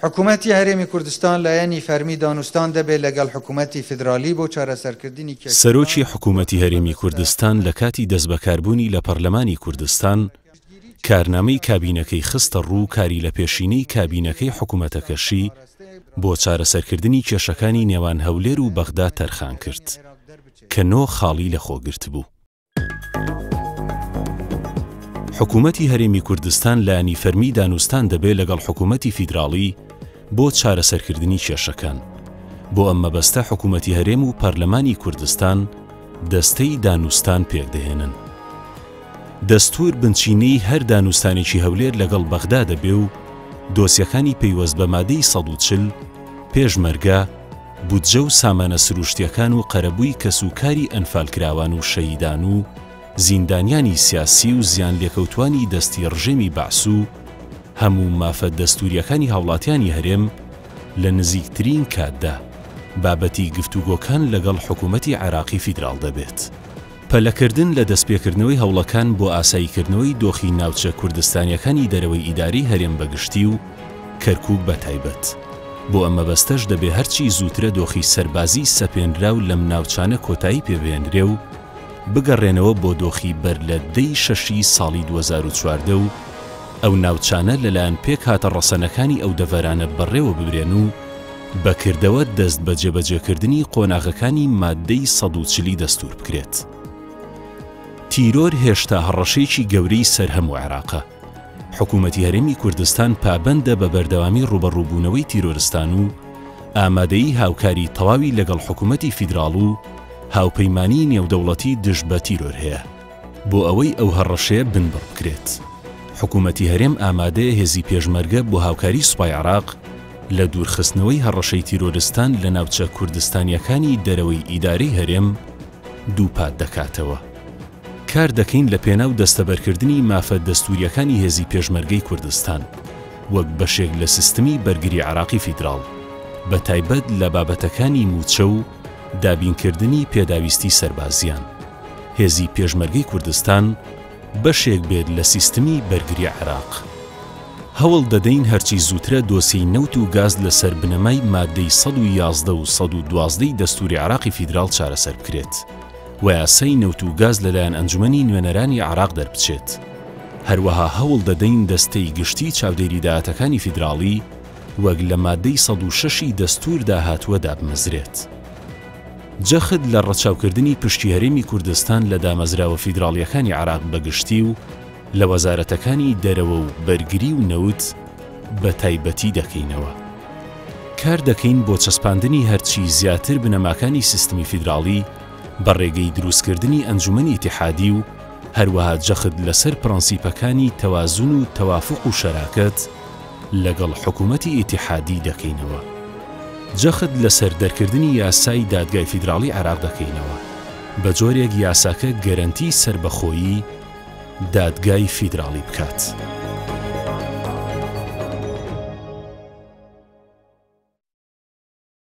حکومتی هەرێمی کوردستان لایەنی فەرمی دانوستان دەبێت لەگەڵ حکوومەتی فیدرالی بۆ چارەسەرکردنی سەرۆکی حکوومەتی هەرێمی کوردستان لە کاتی دەستبەکاربوونی لە پەرلەمانی کوردستان کارنامەی کابینەکەی خستە ڕوو کاری لە پێشینەی کابینەکەی حکوومەتەکەشی بۆ چارەسەرکردنی کێشەکانی نێوان هەولێر و بەغدا تەرخان کرد کە 9 خاڵی لەخۆگرت بوو. حکوومەتی هەرێمی کوردستان لایەنی فەرمی دانوستان دەبێت لەگەڵ حکوومەتی فیدراڵی بۆ چارەسەرکردنی کێشەکان. بۆ ئەم مەبەستە حکوومەتی هەرێم و پەرلەمانی کوردستان دەستەی دانوستان پێکدەهێنن. دەستور بنچینەی هەر دانوستانێکی هەولێر لەگەڵ بەغدا دەبێ و دۆسیەکانی پەیوەست بە مادەی 140 پێشمەرگە، بودجە و سامانە سروشتیەکان و قەرەبووی کەسوکاری ئەنفالکراوان و شەهیدان و زیندانیانی سیاسی و زیان لێکەوتوانی دەستی ڕژێمی بەعس و هەموو مافە دەستوریەکانی هاوڵاتیانی هەرێم لە نزیکترین کاتدا بابەتی گفتوگۆکان لەگەڵ حکوومەتی عێراقی فیدراڵ دەبێت. پەلەکردن لە دەستپێکردنەوەی هەوڵەکان بۆ ئاساییکردنەوەی دۆخی ناوچە کوردستانیەکانی دەرەوەی ئیداری هەرێم بەگشتی و کەرکووک بەتایبەت. بۆ ئەمە بەستەش دەبێ هەرچی زووترە دۆخی سەربازی سەپێنرا و لەم ناوچانە کۆتایی پێبێنرێ و بگەڕێنەوە بۆ دۆخی بەر لە 10 ساڵی 2014 و ئەو ناوچانە لەلایەن پێک هاتە ڕەسەنەکانی ئەو دەڤەرانە بەڕێوە ببرێن و بەکردەوە دەست بە جێبەجێکردنی قۆناغەکانی مادەی 140 دەستور بکرێت. تیرۆر هێشتا هەڕەشەیەکی گەورەی سەرهەموو عێراقە. حکوومەتی هەرێمی کوردستان پابەندە بە بەردەوامی ڕوبەڕووبوونەوەی تیرۆرستان و ئامادەیی هاوکاری تەواوی لەگەڵ حکوومەتی فیدراڵ و هاوپەیمانی نێودەوڵەتی دژ بە تیرۆر هەیە بۆ ئەوەی ئەو هەڕەشەیە بنبڕ بکرێت. حکوومەتی هەرێم ئامادەیە هێزی پێشمەرگە بۆ هاوکاری سوپای عێراق لە دوورخستنەوەی هەڕەشەی تیرۆرستان لە ناوچە کوردستانیەکانی دەرەوەی ئیداری هەرێم دووپات دەکاتەوە. کار دەکەین لە پێناو دەستەبەرکردنی مافە دەستوریەکانی هێزی پێشمەرگەی کوردستان وەک بەشێک لە سیستمی بەرگری عێراقی فیدراڵ بە تایبەت لە بابەتەکانی موچە و دابینکردنی پێداویستی سەربازیان. هێزی پێشمەرگەی کوردستان بەشێک بێت لە سیستمی بەرگری عێراق. هەوڵ دەدەین هەرچی زووترە دۆسیی نەوت و گاز لەسەر بنەمای مادەی 111 و 112 دەستوری عێراقی فیدراڵ چارەسەر بکرێت و یاسای نەوت و گاز لەلایەن ئەنجومەنی نوێنەرانی عێراق دەربچێت. هەروەها هەوڵ دەدەین دەستەی گشتی چاودێری داهاتەکانی فیدراڵی وەک لە مادەی 106 دەستوردا هاتووە دابمەزرێت. جەخت لە ڕەچاوکردنی پشتی هەرێمی کوردستان لە دامەزراوە فیدراڵیەکانی عێراق بەگشتی و لە وەزارەتەکانی دەرەوە و بەرگری و نەوت بە تایبەتی دەکەینەوە. کار دەکەین بۆ چەسپاندنی هەرچی زیاتر بنەماکانی سیستمی فیدراڵی بە ڕێگەی دروستکردنی ئەنجومەنی ئیتیحادی و هەروەها جەخت لەسەر پرەنسیپەکانی تەوازن و تەوافق و شەراکەت لەگەڵ حکوومەتی ئیتیحادی دەکەینەوە. جەخت لەسەر دەرکردنی یاسای دادگای فیدراڵی عێراق دەکەینەوە بە جۆرێک یاساکە گەرەنتی سربەخۆیی دادگای فیدراڵی بکات.